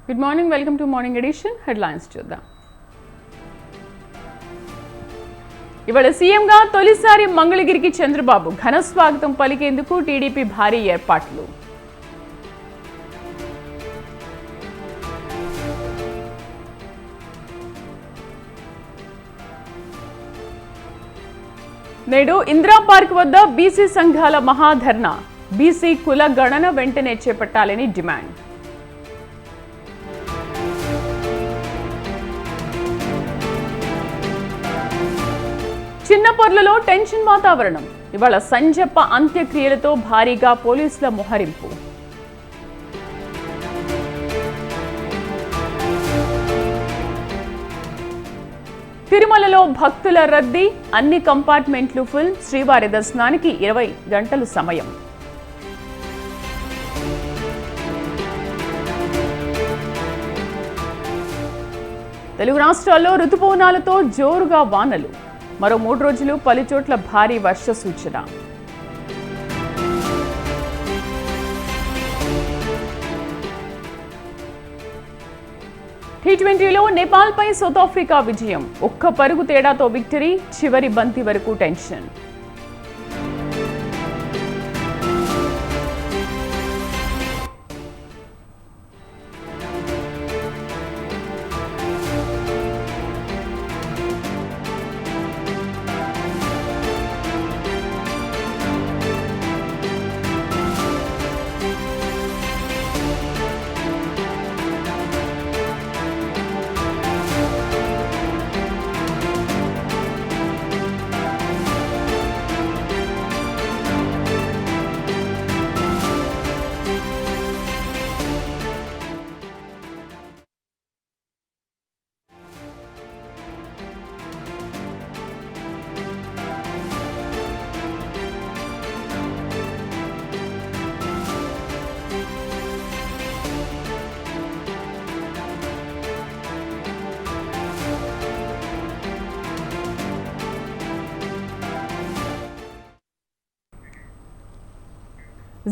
Good morning, welcome to morning edition. Headlines చూద్దాం. ఇవాళ సీఎంగా తొలిసారి మంగళగిరికి చంద్రబాబు ఘన స్వాగతం పలికేందుకు టీడీపీ భారీ ఏర్పాట్లు. నేడు ఇందిరా పార్క్ వద్ద బీసీ సంఘాల మహాధర్నా. బీసీ కుల గణన వెంటనే చేపట్టాలని డిమాండ్. చిన్నపర్లలో టెన్షన్ వాతావరణం. ఇవాళ సంజప్ప అంత్యక్రియలతో భారీగా పోలీసుల మోహరింపు. తిరుమలలో భక్తుల రద్దీ, అన్ని కంపార్ట్మెంట్లు ఫుల్. శ్రీవారి దర్శనానికి 20 గంటలు సమయం. తెలుగు రాష్ట్రాల్లో రుతుపవనాలతో జోరుగా వానలు. మరో 3 రోజులు పలుచోట్ల భారీ వర్ష సూచన. T20లో నేపాల్పై సౌత్ ఆఫ్రికా విజయం. ఒక్క పరుగు తేడాతో విక్టరీ. చివరి బంతి వరకు టెన్షన్.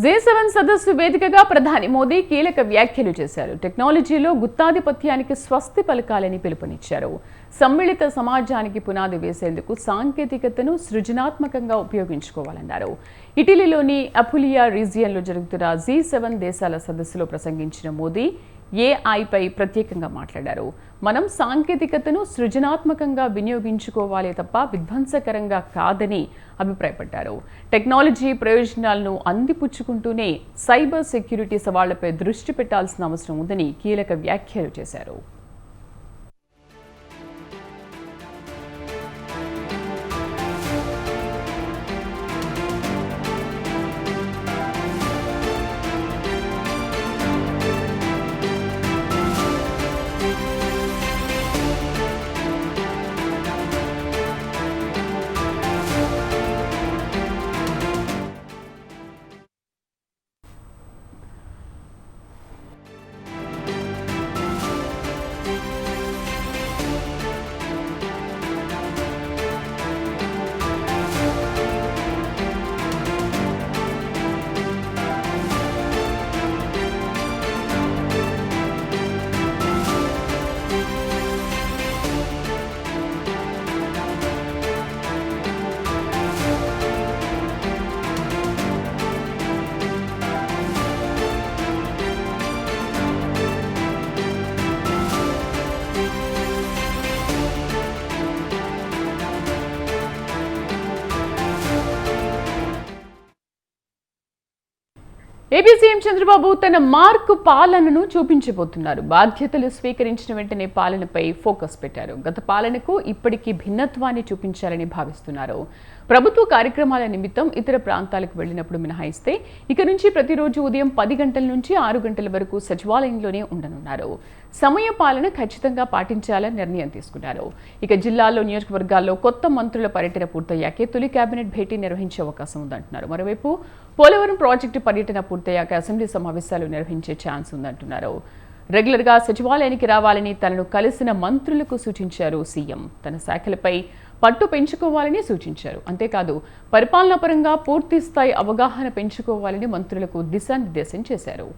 G7 సదస్సు వేదికగా ప్రధాని మోదీ కీలక వ్యాఖ్యలు చేశారు. టెక్నాలజీలో గుత్తాధిపత్యానికి స్వస్తి పలకాలని పిలుపునిచ్చారు. సమ్మిళిత సమాజానికి పునాది వేసేందుకు సాంకేతికతను సృజనాత్మకంగా ఉపయోగించుకోవాలన్నారు. ఇటలీలోని అపులియా రీజియన్లో జరుగుతున్న G7 దేశాల సదస్సులో ప్రసంగించిన మోదీ ఏఐపై ప్రత్యేకంగా మాట్లాడారు. మనం సాంకేతికతను సృజనాత్మకంగా వినియోగించుకోవాలే తప్ప విధ్వంసకరంగా కాదని అభిప్రాయపడ్డారు. టెక్నాలజీ ప్రయోజనాలను అందిపుచ్చుకుంటూనే సైబర్ సెక్యూరిటీ సవాళ్లపై దృష్టి పెట్టాల్సిన అవసరం ఉందని కీలక వ్యాఖ్యలు చేశారు. ఏపీ సీఎం చంద్రబాబు తన మార్కు పాలనను చూపించబోతున్నారు. బాధ్యతలు స్వీకరించిన వెంటనే పాలనపై ఫోకస్ పెట్టారు. గత పాలనకు ఇప్పటికీ భిన్నత్వాన్ని చూపించాలని భావిస్తున్నారు. ప్రభుత్వ కార్యక్రమాల నిమిత్తం ఇతర ప్రాంతాలకు వెళ్లినప్పుడు మినహాయిస్తే ఇక నుంచి ప్రతిరోజు ఉదయం 10 గంటల నుంచి 6 గంటల వరకు సచివాలయంలోనే ఉండనున్నారు. సమయ పాలన ఖచ్చితంగా పాటించాలని నిర్ణయం తీసుకున్నారు. ఇక జిల్లాల్లో నియోజకవర్గాల్లో కొత్త మంత్రుల పర్యటన పూర్తయ్యాకే తొలి కేబినెట్ భేటీ నిర్వహించే అవకాశం ఉందంటున్నారు. మరోవైపు పోలవరం ప్రాజెక్టు పర్యటన పూర్తయ్యాక అసెంబ్లీ సమావేశాలు నిర్వహించే ఛాన్స్ ఉందంటున్నారు. రెగ్యులర్గా సచివాలయానికి రావాలని తనను కలిసిన మంత్రులకు సూచించారు సీఎం. తన శాఖలపై పట్టు పెంచుకోవాలని సూచించారు. అంతేకాదు పరిపాలనాపరంగా పూర్తి స్థాయి అవగాహన పెంచుకోవాలని మంత్రులకు దిశానిర్దేశం చేశారు.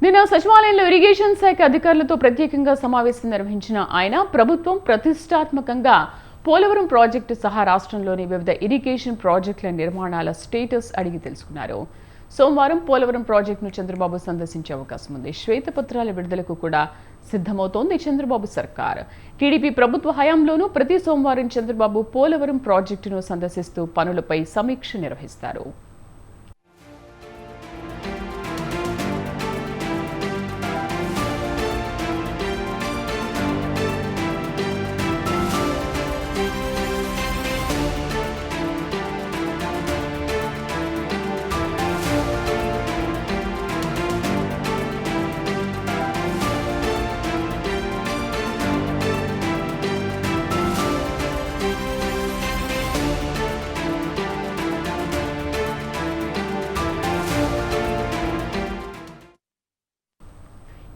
నిన్న సచివాలయంలో ఇరిగేషన్ శాఖ అధికారులతో ప్రత్యేకంగా సమావేశం నిర్వహించిన ఆయన ప్రభుత్వం ప్రతిష్టాత్మకంగా పోలవరం ప్రాజెక్టు సహా రాష్ట్రంలోని వివిధ ఇరిగేషన్ ప్రాజెక్టుల నిర్మాణాల స్టేటస్ అడిగి తెలుసుకున్నారు. సోమవారం పోలవరం ప్రాజెక్టును చంద్రబాబు సందర్శించే అవకాశం ఉంది. శ్వేతపత్రాల విడుదలకు కూడా సిద్ధమవుతోంది చంద్రబాబు సర్కార్. టీడీపీ ప్రభుత్వ హయాంలోనూ ప్రతి సోమవారం చంద్రబాబు పోలవరం ప్రాజెక్టును సందర్శిస్తూ పనులపై సమీక్ష నిర్వహిస్తారు.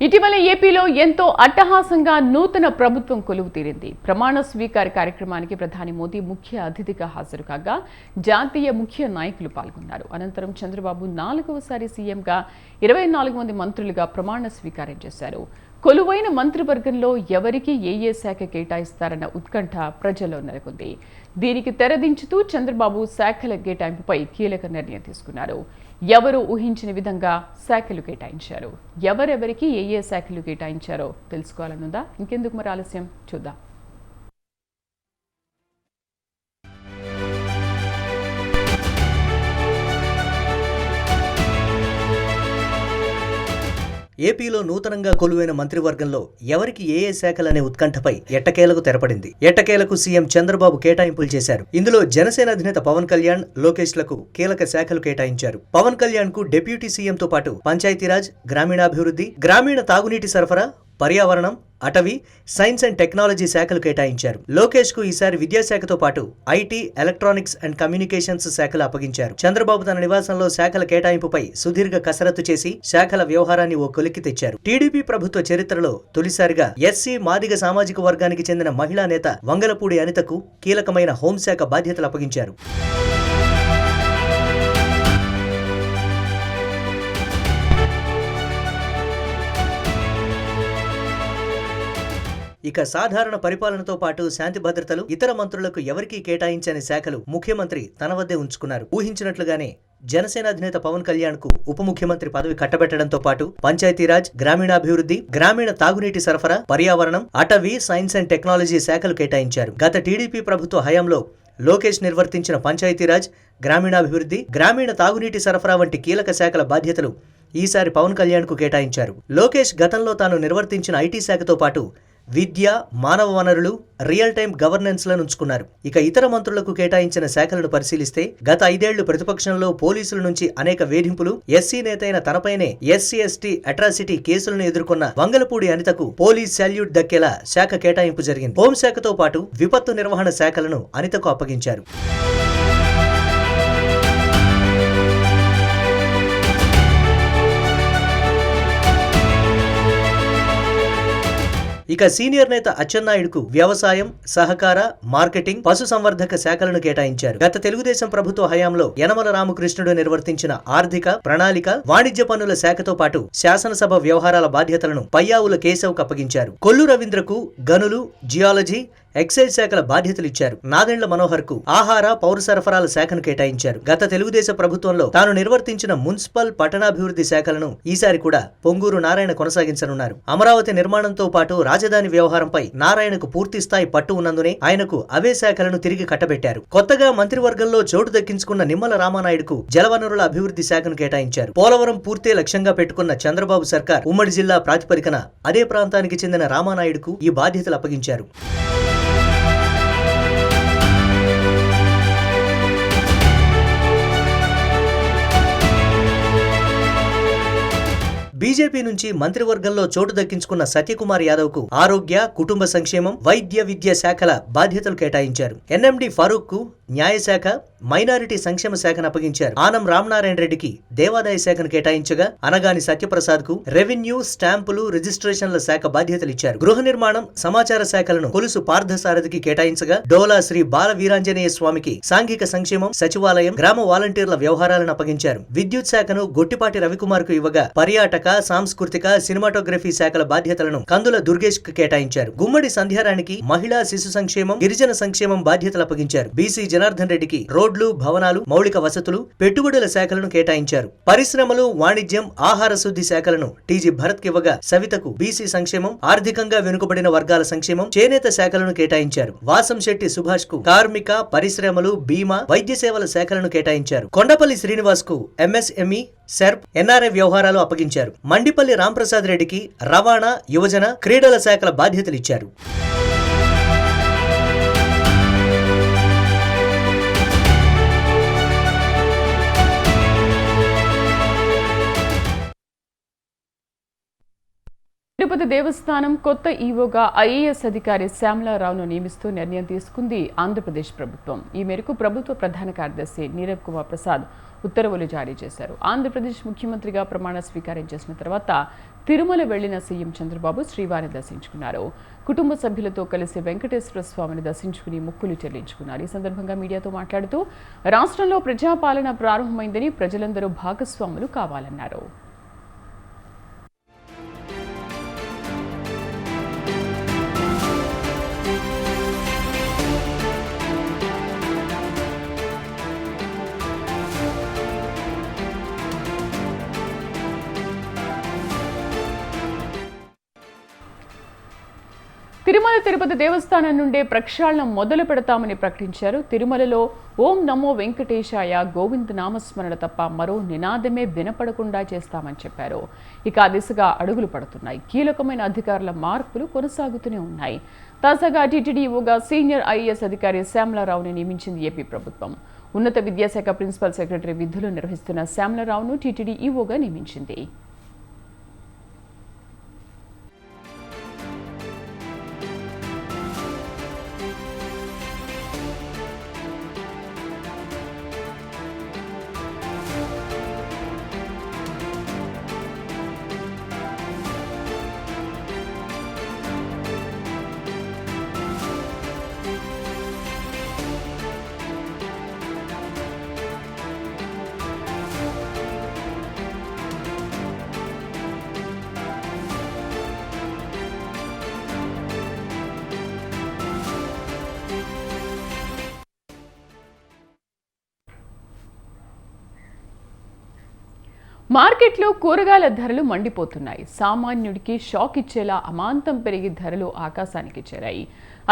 ఇటీవల ఏపీలో ఎంతో అట్టహాసంగా నూతన ప్రభుత్వం కొలువు తీరింది. ప్రమాణ స్వీకార కార్యక్రమానికి ప్రధాని మోదీ ముఖ్య అతిథిగా హాజరు కాగా జాతీయ ముఖ్య నాయకులు పాల్గొన్నారు. అనంతరం చంద్రబాబు 4వసారి సీఎంగా 24 మంది మంత్రులుగా ప్రమాణ స్వీకారం చేశారు. కొలువైన మంత్రివర్గంలో ఎవరికి ఏ శాఖ కేటాయిస్తారన్న ఉత్కంఠ ప్రజల్లో నెలకొంది. దీనికి తెరదించుతూ చంద్రబాబు శాఖల కేటాయింపుపై కీలక నిర్ణయం తీసుకున్నారు. ఎవరు ఊహించిన విధంగా శాఖలు కేటాయించారు, ఎవరెవరికి ఏ శాఖలు కేటాయించారో తెలుసుకోవాలనుందా? ఇంకెందుకు మరి ఆలస్యం, చూద్దాం. ఏపీలో నూతనంగా కొలువైన మంత్రివర్గంలో ఎవరికి ఏ శాఖలనే ఉత్కంఠపై ఎట్టకేలకు తెరపడింది. ఎట్టకేలకు సీఎం చంద్రబాబు కేటాయింపులు చేశారు. ఇందులో జనసేన అధినేత పవన్ కళ్యాణ్, లోకేష్ లకు కీలక శాఖలు కేటాయించారు. పవన్ కళ్యాణ్ కు డిప్యూటీ సీఎంతో పాటు పంచాయతీరాజ్, గ్రామీణాభివృద్ధి, గ్రామీణ తాగునీటి సరఫరా, పర్యావరణం, అటవీ, సైన్స్ అండ్ టెక్నాలజీ శాఖలు కేటాయించారు. లోకేష్ కు ఈసారి విద్యాశాఖతో పాటు ఐటీ, ఎలక్ట్రానిక్స్ అండ్ కమ్యూనికేషన్స్ శాఖలు అప్పగించారు. చంద్రబాబు తన నివాసంలో శాఖల కేటాయింపుపై సుదీర్ఘ కసరత్తు చేసి శాఖల వ్యవహారాన్ని ఓ కొలిక్కి తెచ్చారు. టీడీపీ ప్రభుత్వ చరిత్రలో తొలిసారిగా ఎస్సీ మాదిగ సామాజిక వర్గానికి చెందిన మహిళా నేత వంగలపూడి అనితకు కీలకమైన హోంశాఖ బాధ్యతలు అప్పగించారు. ఇక సాధారణ పరిపాలనతో పాటు శాంతి భద్రతలు, ఇతర మంత్రులకు ఎవరికీ కేటాయించని శాఖలు ముఖ్యమంత్రి తన వద్దే ఉంచుకున్నారు. ఊహించినట్లుగానే జనసేన అధినేత పవన్ కళ్యాణ్ కు ఉప ముఖ్యమంత్రి పదవి కట్టబెట్టడంతో పాటు పంచాయతీరాజ్, గ్రామీణాభివృద్ధి, గ్రామీణ తాగునీటి సరఫరా, పర్యావరణం, అటవీ, సైన్స్ అండ్ టెక్నాలజీ శాఖలు కేటాయించారు. గత టీడీపీ ప్రభుత్వ హయాంలో లోకేష్ నిర్వర్తించిన పంచాయతీరాజ్, గ్రామీణాభివృద్ధి, గ్రామీణ తాగునీటి సరఫరా వంటి కీలక శాఖల బాధ్యతలు ఈసారి పవన్ కళ్యాణ్ కు కేటాయించారు. లోకేష్ గతంలో తాను నిర్వర్తించిన ఐటీ శాఖతో పాటు విద్య, మానవ వనరులు, రియల్ టైం గవర్నెన్స్ లను ఉంచుకున్నారు. ఇక ఇతర మంత్రులకు కేటాయించిన శాఖలను పరిశీలిస్తే గత 5 ఏళ్లు ప్రతిపక్షంలో పోలీసుల నుంచి అనేక వేధింపులు, ఎస్సీ నేతైన తనపైనే ఎస్సీ ఎస్టీ అట్రాసిటీ కేసులను ఎదుర్కొన్న వంగలపూడి అనితకు పోలీస్ సాల్యూట్ దక్కేలా శాఖ కేటాయింపు జరిగింది. హోంశాఖతో పాటు విపత్తు నిర్వహణ శాఖలను అనితకు అప్పగించారు. ఇక సీనియర్ నేత అచ్చెన్నాయుడుకు వ్యవసాయం, సహకార, మార్కెటింగ్, పశు సంవర్ధక శాఖలను కేటాయించారు. గత తెలుగుదేశం ప్రభుత్వ హయాంలో యనమల రామకృష్ణుడు నిర్వర్తించిన ఆర్థిక, ప్రణాళిక, వాణిజ్య పన్నుల శాఖతో పాటు శాసనసభ వ్యవహారాల బాధ్యతలను పయ్యావుల కేశవ్కు అప్పగించారు. కొల్లు రవీంద్రకు గనులు, జియాలజీ, ఎక్సైజ్ శాఖల బాధ్యతలు ఇచ్చారు. నాదెండ్ల మనోహర్ కు ఆహార, పౌర సరఫరాల శాఖను కేటాయించారు. గత తెలుగుదేశం ప్రభుత్వంలో తాను నిర్వర్తించిన మున్సిపల్, పట్టణాభివృద్ధి శాఖలను ఈసారి కూడా పొంగూరు నారాయణ కొనసాగించనున్నారు. అమరావతి నిర్మాణంతో పాటు రాజధాని వ్యవహారంపై నారాయణకు పూర్తి స్థాయి పట్టు ఉన్నందునే ఆయనకు అవే శాఖలను తిరిగి కట్టబెట్టారు. కొత్తగా మంత్రివర్గంలో చోటు దక్కించుకున్న నిమ్మల రామానాయుడుకు జలవనరుల అభివృద్ధి శాఖను కేటాయించారు. పోలవరం పూర్తే లక్ష్యంగా పెట్టుకున్న చంద్రబాబు సర్కార్ ఉమ్మడి జిల్లా ప్రాతిపదికన అదే ప్రాంతానికి చెందిన రామానాయుడుకు ఈ బాధ్యతలు అప్పగించారు. బీజేపీ నుంచి మంత్రివర్గంలో చోటు దక్కించుకున్న సత్యకుమార్ యాదవ్ కు ఆరోగ్య, కుటుంబ సంక్షేమం, వైద్య, విద్య శాఖల బాధ్యతలు కేటాయించారు. ఎన్ఎండి ఫరూక్ కు న్యాయశాఖ, మైనారిటీ సంక్షేమ శాఖను అప్పగించారు. ఆనం రామనారాయణ రెడ్డికి దేవాదాయ శాఖను కేటాయించగా అనగాని సత్యప్రసాద్ కు రెవెన్యూ, స్టాంపులు, రిజిస్ట్రేషన్ల శాఖ బాధ్యతలు ఇచ్చారు. గృహ నిర్మాణం, సమాచార శాఖలను కొలుసు పార్థసారథికి కేటాయించగా డోలా శ్రీ బాల వీరాంజనేయ స్వామికి సాంఘిక సంక్షేమం, సచివాలయం, గ్రామ వాలంటీర్ల వ్యవహారాలను అప్పగించారు. విద్యుత్ శాఖను గొట్టిపాటి రవికుమార్ కు ఇవ్వగా పర్యాటక, సాంస్కృతిక, సినిమాటోగ్రఫీ శాఖల బాధ్యతలను కందుల దుర్గేష్ కు కేటాయించారు. గుమ్మడి సంధ్యారానికి మహిళా శిశు సంక్షేమం, గిరిజన సంక్షేమం బాధ్యతలు అప్పగించారు. బీసీ జనార్దన్ రెడ్డికి రోడ్లు, భవనాలు, మౌలిక వసతులు, పెట్టుబడుల శాఖలను కేటాయించారు. పరిశ్రమలు, వాణిజ్యం, ఆహార శుద్ధి శాఖలను టీజీ భరత్ కివ్వగా సవితకు బీసీ సంక్షేమం, ఆర్థికంగా వెనుకబడిన వర్గాల సంక్షేమం, చేనేత శాఖలను కేటాయించారు. వాసంశెట్టి సుభాష్ కు కార్మిక, పరిశ్రమలు, బీమా, వైద్య సేవల శాఖలను కేటాయించారు. కొండపల్లి శ్రీనివాస్ కు ఎంఎస్ఎంఈ, సెర్ప్, ఎన్ఆర్ఐ వ్యవహారాలు అప్పగించారు. మండిపల్లి రాంప్రసాద్ రెడ్డికి రవాణా, యువజన, క్రీడల శాఖల బాధ్యతలిచ్చారు. తిరుపతి దేవస్థానం కొత్త ఈవోగా ఐఏఎస్ అధికారి శ్యామలారావును నియమిస్తూ నిర్ణయం తీసుకుంది ఆంధ్రప్రదేశ్ ప్రభుత్వం. ఈ మేరకు ప్రభుత్వ ప్రధాన కార్యదర్శి నీరబ్ కుమార్ ప్రసాద్ ఉత్తర్వులు జారీ చేశారు. ఆంధ్రప్రదేశ్ ముఖ్యమంత్రిగా ప్రమాణ స్వీకారం చేసిన తర్వాత తిరుమల వెళ్లిన సీఎం చంద్రబాబు శ్రీవారిని దర్శించుకున్నారు. కుటుంబ సభ్యులతో కలిసి వెంకటేశ్వర స్వామిని దర్శించుకుని మొక్కులు చెల్లించుకున్నారు. ఈ సందర్భంగా మీడియాతో మాట్లాడుతూ రాష్ట్రంలో ప్రజాపాలన ప్రారంభమైందని, ప్రజలందరూ భాగస్వాములు కావాలన్నారు. తిరుమల తిరుపతి దేవస్థానం నుండే ప్రక్షాళన మొదలు పెడతామని ప్రకటించారు. తిరుమలలో ఓం నమో వెంకటేశాయ, గోవింద నామస్మరణ తప్ప మరో నినాదమే వినపడకుండా చేస్తామని చెప్పారు. ఇక ఆ దిశగా అడుగులు పడుతున్నాయి. కీలకమైన అధికారుల మార్పులు కొనసాగుతూనే ఉన్నాయి. తాజాగా టీటీడీఓగా సీనియర్ ఐఏఎస్ అధికారి శ్యామలారావుని నియమించింది ఏపీ ప్రభుత్వం. ఉన్నత విద్యాశాఖ ప్రిన్సిపల్ సెక్రటరీ విధులు నిర్వహిస్తున్న శ్యామలారావును టీటీడీ ఈవోగా నియమించింది. మార్కెట్లో కూరగాయల ధరలు మండిపోతున్నాయి. సామాన్యుడికి షాక్ ఇచ్చేలా అమాంతం పెరిగి ధరలు ఆకాశానికి చేరాయి.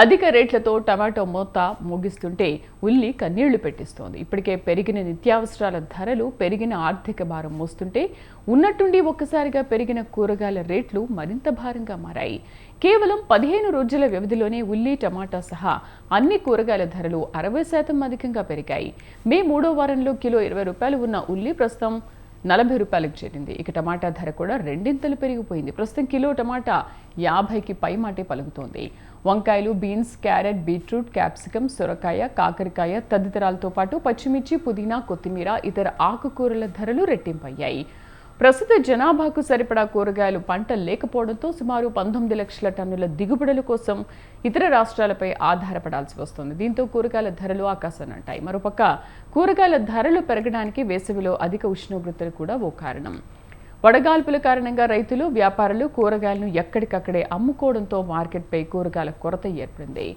అధిక రేట్లతో టమాటో మోత మోగిస్తుంటే ఉల్లి కన్నీళ్లు పెట్టిస్తోంది. ఇప్పటికే పెరిగిన నిత్యావసరాల ధరలు పెరిగిన ఆర్థిక భారం మోస్తుంటే ఉన్నట్టుండి ఒక్కసారిగా పెరిగిన కూరగాయల రేట్లు మరింత భారంగా మారాయి. కేవలం 15 రోజుల వ్యవధిలోనే ఉల్లి, టమాటా సహా అన్ని కూరగాయల ధరలు 60% అధికంగా పెరిగాయి. మే 3వ వారంలో కిలో 20 రూపాయలు ఉన్న ఉల్లి ప్రస్తుతం 40 రూపాయలకు చేరింది. ఇక టమాటా ధర కూడా రెండింతలు పెరిగిపోయింది. ప్రస్తుతం కిలో టమాటా 50కి పైమాటే పలుకుతోంది. వంకాయలు, బీన్స్, క్యారెట్, బీట్రూట్, క్యాప్సికం, సొరకాయ, కాకరకాయ తదితరాలతో పాటు పచ్చిమిర్చి, పుదీనా, కొత్తిమీర, ఇతర ఆకుకూరల ధరలు రెట్టింపయ్యాయి. ప్రస్తుత జనాభాకు సరిపడా కూరగాయలు పంట లేకపోవడంతో సుమారు 19 లక్షల టన్నుల దిగుబడుల కోసం ఇతర రాష్ట్రాలపై ఆధారపడాల్సి వస్తుంది. దీంతో కూరగాయల ధరలు ఆకాశానంటాయి. మరోపక్క కూరగాయల ధరలు పెరగడానికి వేసవిలో అధిక ఉష్ణోగ్రతలు కూడా ఓ కారణం. వడగాల్పుల కారణంగా రైతులు, వ్యాపారులు కూరగాయలను ఎక్కడికక్కడే అమ్ముకోవడంతో మార్కెట్పై కూరగాయల కొరత ఏర్పడింది.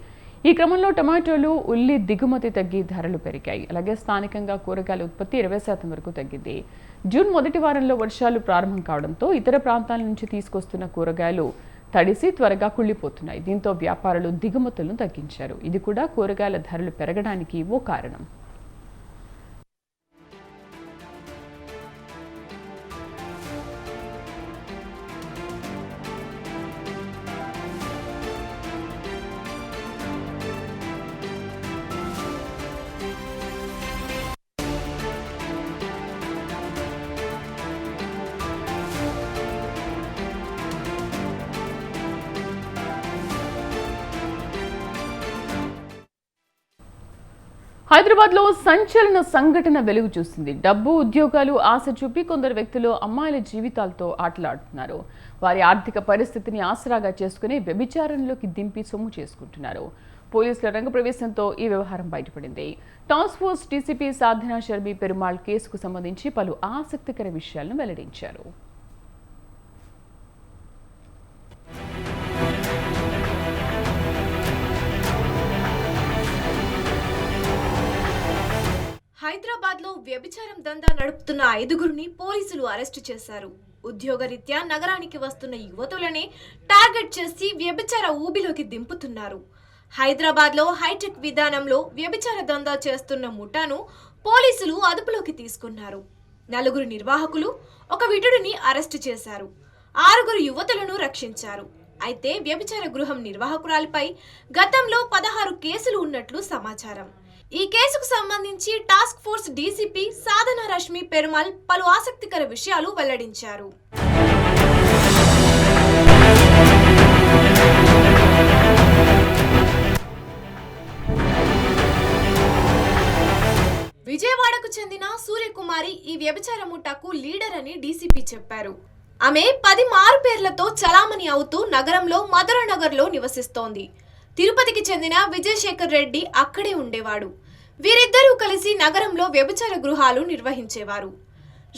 ఈ క్రమంలో టమాటోలు, ఉల్లి దిగుమతి తగ్గి ధరలు పెరిగాయి. అలాగే స్థానికంగా కూరగాయల ఉత్పత్తి 20% వరకు తగ్గింది. జూన్ మొదటి వారంలో వర్షాలు ప్రారంభం కావడంతో ఇతర ప్రాంతాల నుంచి తీసుకొస్తున్న కూరగాయలు తడిసి త్వరగా కుళ్ళిపోతున్నాయి. దీంతో వ్యాపారులు దిగుమతులను తగ్గించారు. ఇది కూడా కూరగాయల ధరలు పెరగడానికి ఓ కారణం. హైదరాబాద్లో సంచలన సంఘటన వెలుగు చూసింది. డబ్బు, ఉద్యోగాలు ఆశ చూపి కొందరు వ్యక్తులు అమ్మాయిల జీవితాలతో ఆటలాడుతున్నారు. వారి ఆర్థిక పరిస్థితిని ఆసరాగా చేసుకుని వ్యభిచారంలోకి దింపి సొమ్ము చేసుకుంటున్నారు. పోలీసుల రంగప్రవేశంతో ఈ వ్యవహారం బయటపడింది. టాస్క్ ఫోర్స్ డీసీపీ సాధనా శర్మి పెరుమాళ్ కేసుకు సంబంధించి పలు ఆసక్తికర విషయాలను వెల్లడించారు. హైదరాబాద్లో వ్యభిచారం దందా నడుపుతున్న 5గురిని పోలీసులు అరెస్టు చేశారు. ఉద్యోగరీత్యా నగరానికి వస్తున్న యువతులనే టార్గెట్ చేసి వ్యభిచార ఊబిలోకి దింపుతున్నారు. హైదరాబాద్లో హైటెక్ విధానంలో వ్యభిచార దందా చేస్తున్న ముఠాను పోలీసులు అదుపులోకి తీసుకున్నారు. 4 నిర్వాహకులు, 1 విటుడిని అరెస్టు చేశారు. 6 యువతులను రక్షించారు. అయితే వ్యభిచార గృహం నిర్వాహకురాలిపై గతంలో 16 కేసులు ఉన్నట్లు సమాచారం. ఈ కేసుకు సంబంధించి టాస్క్ ఫోర్స్ డీసీపీ సాధన రష్మి పెరుమాల్ పలు ఆసక్తికర విషయాలు వెల్లడించారు. విజయవాడకు చెందిన సూర్యకుమారి ఈ వ్యభిచార ముఠాకు లీడర్ అని డీసీపీ చెప్పారు. ఆమె 10 మారు పేర్లతో చలామణి అవుతూ నగరంలో మధురనగర్లో నివసిస్తోంది. తిరుపతికి చెందిన విజయశేఖర్ రెడ్డి అక్కడే ఉండేవాడు. వీరిద్దరూ కలిసి నగరంలో వ్యభిచార గృహాలు నిర్వహించేవారు.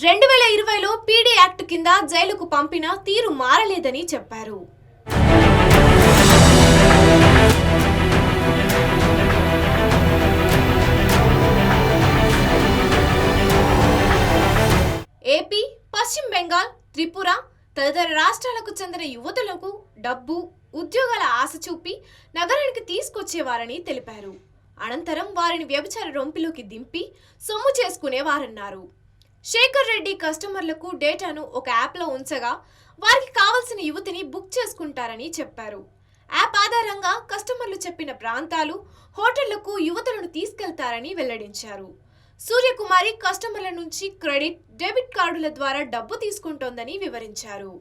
2020లో పీడీ యాక్ట్ కింద జైలుకు పంపిన తీరు మారలేదని చెప్పారు. ఏపీ, పశ్చిమ బెంగాల్, త్రిపుర తదితర రాష్ట్రాలకు చెందిన యువతులకు డబ్బు, ఉద్యోగాల ఆశ చూపి నగరానికి తీసుకొచ్చేవారని తెలిపారు. అనంతరం వారిని వ్యభిచార రొంపిలోకి దింపి సొమ్ము చేసుకునేవారన్నారు. శేఖర్ రెడ్డి కస్టమర్లకు డేటాను ఒక యాప్లో ఉంచగా వారికి కావలసిన యువతిని బుక్ చేసుకుంటారని చెప్పారు. యాప్ ఆధారంగా కస్టమర్లు చెప్పిన ప్రాంతాలు, హోటళ్లకు యువతులను తీసుకెళ్తారని వెల్లడించారు. సూర్యకుమారి కస్టమర్ల నుంచి క్రెడిట్, డెబిట్ కార్డుల ద్వారా డబ్బు తీసుకుంటోందని వివరించారు.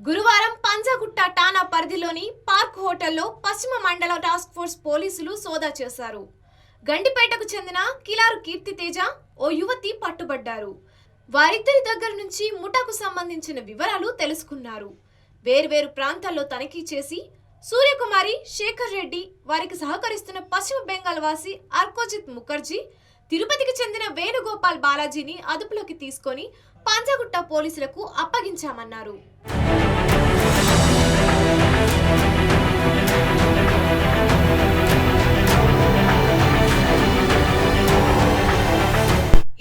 గురువారం పంజాగుట్ట ఠాణా పరిధిలోని పార్క్ హోటల్లో పశ్చిమ మండల టాస్క్ ఫోర్స్ పోలీసులు సోదా చేశారు. గండిపేటకు చెందిన కిలారు కీర్తితేజ, ఓ యువతి పట్టుబడ్డారు. వారిద్దరి దగ్గర నుంచి ముఠాకు సంబంధించిన వివరాలు తెలుసుకున్నారు. వేర్వేరు ప్రాంతాల్లో తనిఖీ చేసి సూర్యకుమారి, శేఖర్ రెడ్డి, వారికి సహకరిస్తున్న పశ్చిమ బెంగాల్ వాసి అర్కోజిత్ ముఖర్జీ, తిరుపతికి చెందిన వేణుగోపాల్ బాలాజీని అదుపులోకి తీసుకొని పంజాగుట్ట పోలీసులకు అప్పగించామన్నారు.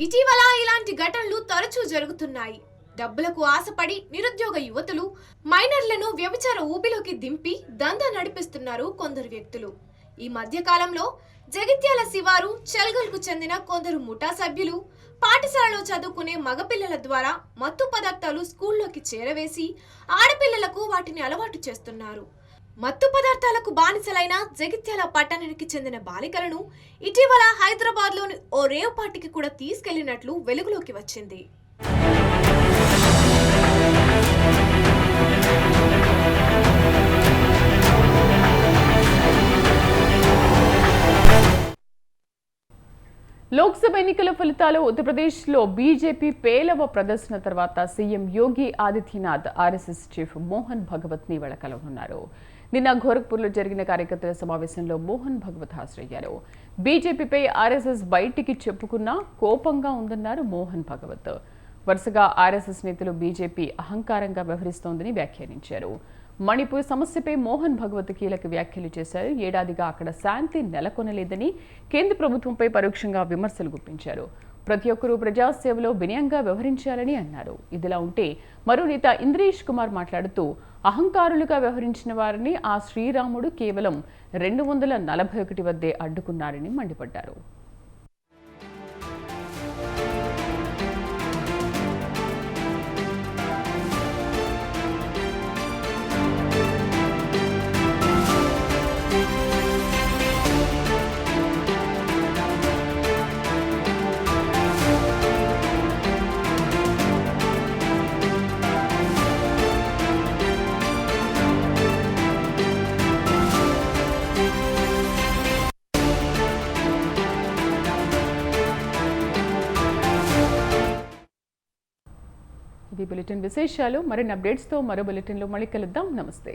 ఇటీవల ఇలాంటి ఘటనలు తరచూ జరుగుతున్నాయి. డబ్బులకు ఆశపడి నిరుద్యోగ యువతులు మైనర్లను వ్యభిచార ఊబిలోకి దింపి దందా నడిపిస్తున్నారు కొందరు వ్యక్తులు. ఈ మధ్య కాలంలో జగిత్యాల శివారు, చెల్గల్కు చెందిన కొందరు ముఠా సభ్యులు పాఠశాలలో చదువుకునే మగపిల్లల ద్వారా మత్తు పదార్థాలు స్కూల్లోకి చేరవేసి ఆడపిల్లలకు వాటిని అలవాటు చేస్తున్నారు. మత్తు పదార్థాలకు బానిసలైన జగిత్యాల పట్టణానికి చెందిన బాలికలను ఇటీవల హైదరాబాద్లోని ఓ రేవ్ పార్టీకి కూడా తీసుకెళ్లినట్లు వెలుగులోకి వచ్చింది. లోక్సభ ఎన్నికల ఫలితాలు ఉత్తరప్రదేశ్లో బీజేపీ పేలవ ప్రదర్శన తర్వాత CM Yogi Adityanath RSS chief Mohan భగవత్ని ఇవాళ కలవనున్నారు. నిన్న గోరఖ్పూర్లో జరిగిన కార్యకర్తల సమావేశంలో మోహన్ భగవత్ హాజరయ్యారు. బీజేపీపై ఆర్ఎస్ఎస్ బయటికి చెప్పుకున్నా కోపంగా ఉందన్నారు మోహన్ భగవత్. వరుసగా ఆర్ఎస్ఎస్ నేతలు బీజేపీ అహంకారంగా వ్యవహరిస్తోందని వ్యాఖ్యానించారు. మణిపూర్ సమస్యపై మోహన్ భగవత్ కీలక వ్యాఖ్యలు చేశారు. ఏడాదిగా అక్కడ శాంతి నెలకొనలేదని కేంద్ర ప్రభుత్వంపై పరోక్షంగా విమర్శలు గుప్పించారు. ప్రతి ఒక్కరూ ప్రజాసేవలో వినయంగా వ్యవహరించాలని అన్నారు. ఇదిలా ఉంటే మరో నేత ఇంద్రేష్ కుమార్ మాట్లాడుతూ అహంకారులుగా వ్యవహరించిన వారిని ఆ శ్రీరాముడు కేవలం 241 వద్దే అడ్డుకున్నారని మండిపడ్డారు. ఇది బులెటిన్ విశేషాలు. మరిన్ని అప్డేట్స్తో మరో బులెటిన్లో మళ్ళీ కలుద్దాం. నమస్తే.